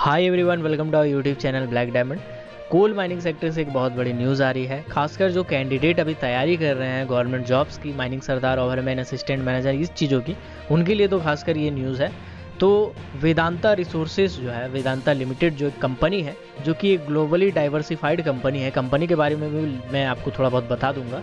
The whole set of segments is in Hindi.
Hi everyone, welcome to our YouTube channel Black Diamond. Coal mining sector से एक बहुत बड़ी न्यूज़ आ रही है, खासकर जो कैंडिडेट अभी तैयारी कर रहे हैं गवर्नमेंट जॉब्स की, माइनिंग सरदार, ओवरमैन, असिस्टेंट मैनेजर, इस चीज़ों की, उनके लिए तो खासकर ये न्यूज़ है। तो वेदांता रिसोर्सेज जो है, वेदांता लिमिटेड जो एक कंपनी है, जो कि एक ग्लोबली डाइवर्सिफाइड कंपनी है, कंपनी के बारे में भी मैं आपको थोड़ा बहुत बता दूंगा।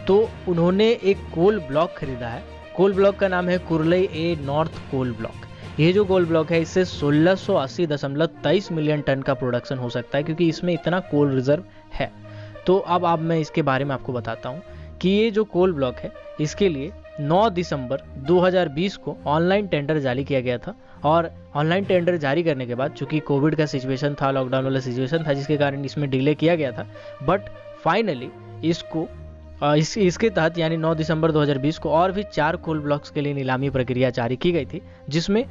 तो उन्होंने एक कोल ब्लॉक खरीदा है। कोल ब्लॉक का नाम है कुरलई ए नॉर्थ कोल ब्लॉक। ये जो कोल ब्लॉक है, इससे 1680.23 मिलियन टन का प्रोडक्शन हो सकता है, क्योंकि इसमें इतना कोल रिजर्व है। तो अब मैं इसके बारे में आपको बताता हूँ कि ये जो कोल ब्लॉक है, इसके लिए 9 दिसंबर 2020 को ऑनलाइन टेंडर जारी किया गया था। और ऑनलाइन टेंडर जारी करने के बाद, चूंकि कोविड का सिचुएशन था, लॉकडाउन वाला सिचुएशन था, जिसके कारण इसमें डिले किया गया था, बट फाइनली इसके तहत यानी 9 दिसंबर 2020 को और भी 4 कोल ब्लॉक्स के लिए नीलामी प्रक्रिया जारी की गई थी, जिसमें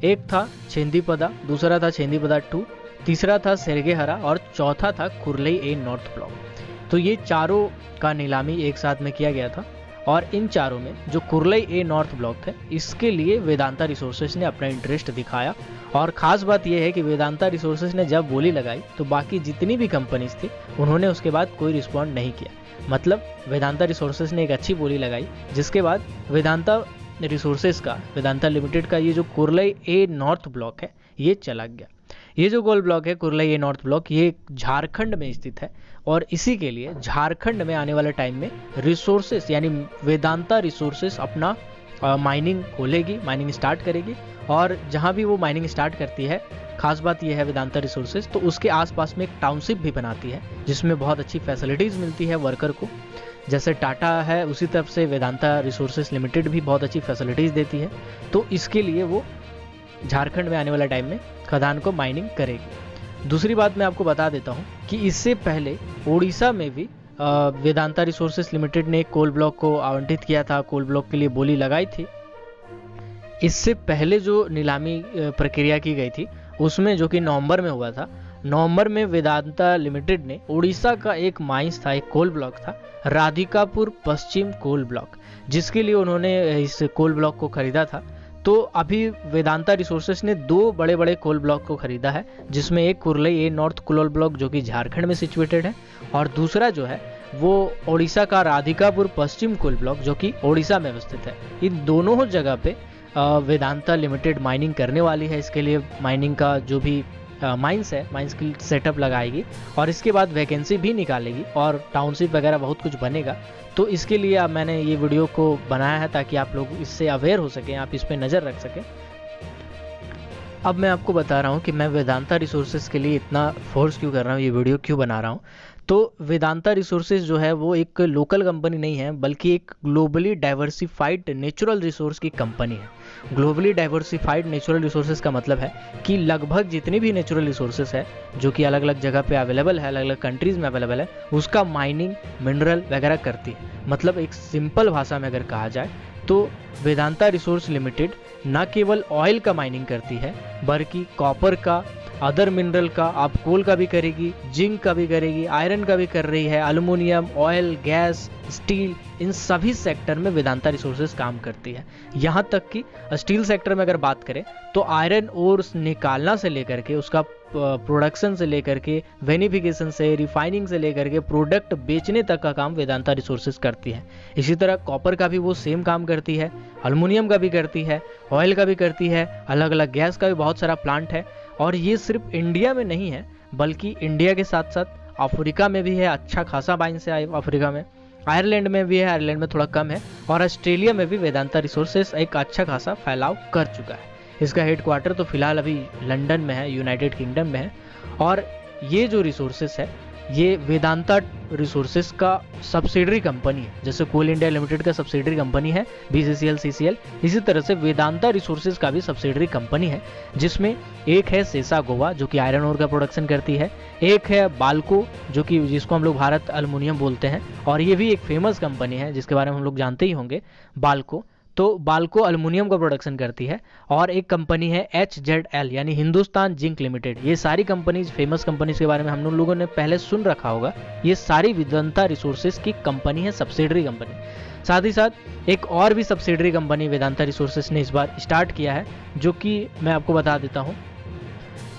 एक था छेंदीपदा, दूसरा था छेंदीपदा 2, तीसरा था सेरगेहरा और चौथा था कुरलई ए नॉर्थ ब्लॉक। तो ये चारों का नीलामी एक साथ में किया गया था। और इन चारों में जो कुरलई ए नॉर्थ ब्लॉक है, इसके लिए वेदांता रिसोर्सेज ने अपना इंटरेस्ट दिखाया। और ख़ास बात यह है कि वेदांता रिसोर्सेज ने जब बोली लगाई तो बाकी जितनी भी कंपनीज थी, उन्होंने उसके बाद कोई रिस्पॉन्ड नहीं किया। मतलब वेदांता रिसोर्सेज ने एक अच्छी बोली लगाई, जिसके बाद वेदांता रिसोर्सेज का, वेदांता लिमिटेड का ये जो कुरलई ए नॉर्थ ब्लॉक है, ये चला गया। ये जो कोल ब्लॉक है कुरलई ए नॉर्थ ब्लॉक, ये झारखंड में स्थित है। और इसी के लिए झारखंड में आने वाले टाइम में रिसोर्सेज यानी वेदांता रिसोर्सेज अपना माइनिंग खोलेगी, माइनिंग स्टार्ट करेगी। और जहाँ भी वो माइनिंग स्टार्ट करती है, खास बात यह है वेदांता रिसोर्सेज, तो उसके आसपास में एक टाउनशिप भी बनाती है, जिसमें बहुत अच्छी फैसिलिटीज़ मिलती है वर्कर को। जैसे टाटा है, उसी तरफ से वेदांता रिसोर्सेज लिमिटेड भी बहुत अच्छी फैसिलिटीज़ देती है। तो इसके लिए वो झारखंड में आने वाला टाइम में खदान को माइनिंग करेगी। दूसरी बात मैं आपको बता देता हूँ कि इससे पहले उड़ीसा में भी वेदांता रिसोर्सेज लिमिटेड ने एक कोल ब्लॉक को आवंटित किया था, कोल ब्लॉक के लिए बोली लगाई थी। इससे पहले जो नीलामी प्रक्रिया की गई थी, उसमें जो कि नवंबर में हुआ था, नवंबर में वेदांता लिमिटेड ने उड़ीसा का एक माइंस था, एक कोल ब्लॉक था, राधिकापुर पश्चिम कोल ब्लॉक, जिसके लिए उन्होंने इस कोल ब्लॉक को खरीदा था। तो अभी वेदांता रिसोर्सेज ने 2 बड़े बड़े कोल ब्लॉक को खरीदा है, जिसमें एक कुरलई ए नॉर्थ कोल ब्लॉक जो कि झारखंड में सिचुएटेड है, और दूसरा जो है वो ओडिशा का राधिकापुर पश्चिम कोल ब्लॉक जो कि ओडिशा में अवस्थित है। इन दोनों जगह पे वेदांता लिमिटेड माइनिंग करने वाली है। इसके लिए माइनिंग का जो भी माइंस है, माइंस की सेटअप लगाएगी और इसके बाद वैकेंसी भी निकालेगी और टाउनशिप वगैरह बहुत कुछ बनेगा। तो इसके लिए अब मैंने ये वीडियो को बनाया है ताकि आप लोग इससे अवेयर हो सकें, आप इस पर नज़र रख सकें। अब मैं आपको बता रहा हूँ कि मैं वेदांता रिसोर्सेज के लिए इतना फोर्स क्यों कर रहा हूँ, ये वीडियो क्यों बना रहा हूँ। तो वेदांता रिसोर्सेज जो है वो एक लोकल कंपनी नहीं है, बल्कि एक ग्लोबली डाइवर्सिफाइड नेचुरल रिसोर्स की कंपनी है। ग्लोबली डाइवर्सिफाइड नेचुरल रिसोर्सेज का मतलब है कि लगभग जितनी भी नेचुरल रिसोर्सेज है जो कि अलग अलग जगह पे अवेलेबल है, अलग अलग कंट्रीज़ में अवेलेबल है, उसका माइनिंग, मिनरल वगैरह करती है। मतलब एक सिंपल भाषा में अगर कहा जाए तो वेदांता रिसोर्स लिमिटेड न केवल ऑयल का माइनिंग करती है, बल्कि कॉपर का, अदर मिनरल का, आप कोल का भी करेगी, जिंक का भी करेगी, आयरन का भी कर रही है, एल्युमिनियम, ऑयल, गैस, स्टील, इन सभी सेक्टर में वेदांता रिसोर्सेज काम करती है। यहाँ तक कि स्टील सेक्टर में अगर बात करें तो आयरन ओर निकालना से लेकर के, उसका प्रोडक्शन से लेकर के, वेनिफिकेशन से, रिफाइनिंग से लेकर के प्रोडक्ट बेचने तक का काम वेदांता रिसोर्सेज करती है। इसी तरह कॉपर का भी वो सेम काम करती है, एल्युमिनियम का भी करती है, ऑयल का भी करती है, अलग अलग गैस का भी बहुत सारा प्लांट है। और ये सिर्फ इंडिया में नहीं है, बल्कि इंडिया के साथ साथ अफ्रीका में भी है, अच्छा खासा माइंस है अफ्रीका में, आयरलैंड में भी है, आयरलैंड में थोड़ा कम है, और ऑस्ट्रेलिया में भी वेदांता रिसोर्सेज एक अच्छा खासा फैलाव कर चुका है। इसका हेडक्वार्टर तो फिलहाल अभी लंदन में है, यूनाइटेड किंगडम में है। और ये जो रिसोर्सेज है, ये वेदांता रिसोर्सेज का सब्सिडरी कंपनी है। जैसे कोल इंडिया लिमिटेड का सब्सिडरी कंपनी है BCCL, CCL, इसी तरह से वेदांता रिसोर्सेज का भी सब्सिडरी कंपनी है, जिसमें एक है सेसा गोवा जो कि आयरन ओर का प्रोडक्शन करती है, एक है बाल्को जो कि जिसको हम लोग भारत एल्युमिनियम बोलते हैं, और ये भी एक फेमस कंपनी है जिसके बारे में हम लोग जानते ही होंगे, बाल्को। तो बाल्को एल्युमिनियम का प्रोडक्शन करती है। और एक कंपनी है HZL यानी हिंदुस्तान जिंक लिमिटेड। ये सारी कंपनीज, फेमस कंपनीज के बारे में हम लोगों ने पहले सुन रखा होगा। ये सारी वेदांता रिसोर्सेज की कंपनी है, सब्सिडरी कंपनी। साथ ही साथ एक और भी सब्सिडरी कंपनी वेदांता रिसोर्सेज ने इस बार स्टार्ट किया है, जो कि मैं आपको बता देता हूँ।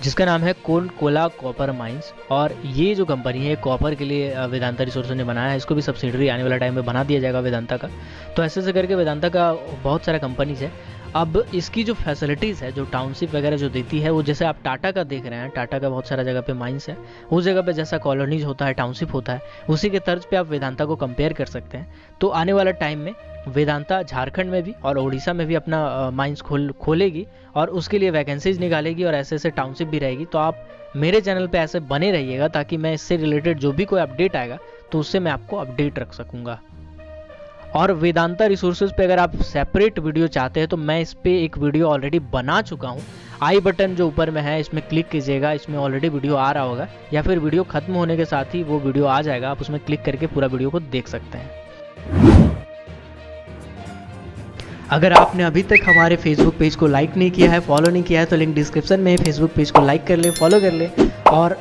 जिसका नाम है कोला कॉपर माइंस। और ये जो कंपनी है कॉपर के लिए वेदांता रिसोर्सेज ने बनाया है। इसको भी सब्सिडरी आने वाला टाइम में बना दिया जाएगा वेदांता का। तो ऐसे करके वेदांता का बहुत सारा कंपनीज है। अब इसकी जो फैसिलिटीज़ है, जो टाउनशिप वगैरह जो देती है, वो जैसे आप टाटा का देख रहे हैं, टाटा का बहुत सारा जगह पे माइंस है, उस जगह पे जैसा कॉलोनीज होता है, टाउनशिप होता है, उसी के तर्ज पे आप वेदांता को कंपेयर कर सकते हैं। तो आने वाला टाइम में वेदांता झारखंड में भी और उड़ीसा में भी अपना माइंस खोलेगी और उसके लिए वैकेंसीज निकालेगी और ऐसे ऐसे टाउनशिप भी रहेगी। तो आप मेरे चैनल पे ऐसे बने रहिएगा ताकि मैं इससे रिलेटेड जो भी कोई अपडेट आएगा तो उससे मैं आपको अपडेट रख सकूँगा। और वेदांता रिसोर्सेज पे अगर आप सेपरेट वीडियो चाहते हैं तो मैं इस पे एक वीडियो ऑलरेडी बना चुका हूँ। आई बटन जो ऊपर में है इसमें क्लिक कीजिएगा, इसमें ऑलरेडी वीडियो आ रहा होगा, या फिर वीडियो खत्म होने के साथ ही वो वीडियो आ जाएगा, आप उसमें क्लिक करके पूरा वीडियो को देख सकते हैं। अगर आपने अभी तक हमारे फेसबुक पेज को लाइक नहीं किया है, फॉलो नहीं किया है, तो लिंक डिस्क्रिप्शन में है, फेसबुक पेज को लाइक कर ले, फॉलो कर ले। और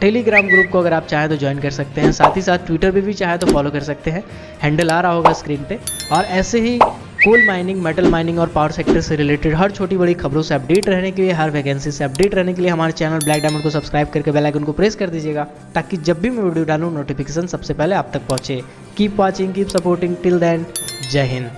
टेलीग्राम ग्रुप को अगर आप चाहें तो ज्वाइन कर सकते हैं। साथ ही साथ ट्विटर पे भी चाहे तो फॉलो कर सकते हैं, हैंडल आ रहा होगा स्क्रीन पे। और ऐसे ही कोल माइनिंग, मेटल माइनिंग और पावर सेक्टर से रिलेटेड हर छोटी बड़ी खबरों से अपडेट रहने के लिए, हर वैकेंसी से अपडेट रहने के लिए हमारे चैनल ब्लैक डायमंड को सब्सक्राइब करके बेल आइकन को प्रेस कर दीजिएगा, ताकि जब भी मैं वीडियो डालूँ नोटिफिकेशन सबसे पहले आप तक पहुँचे। Keep watching, keep supporting, till then, Jai Hind.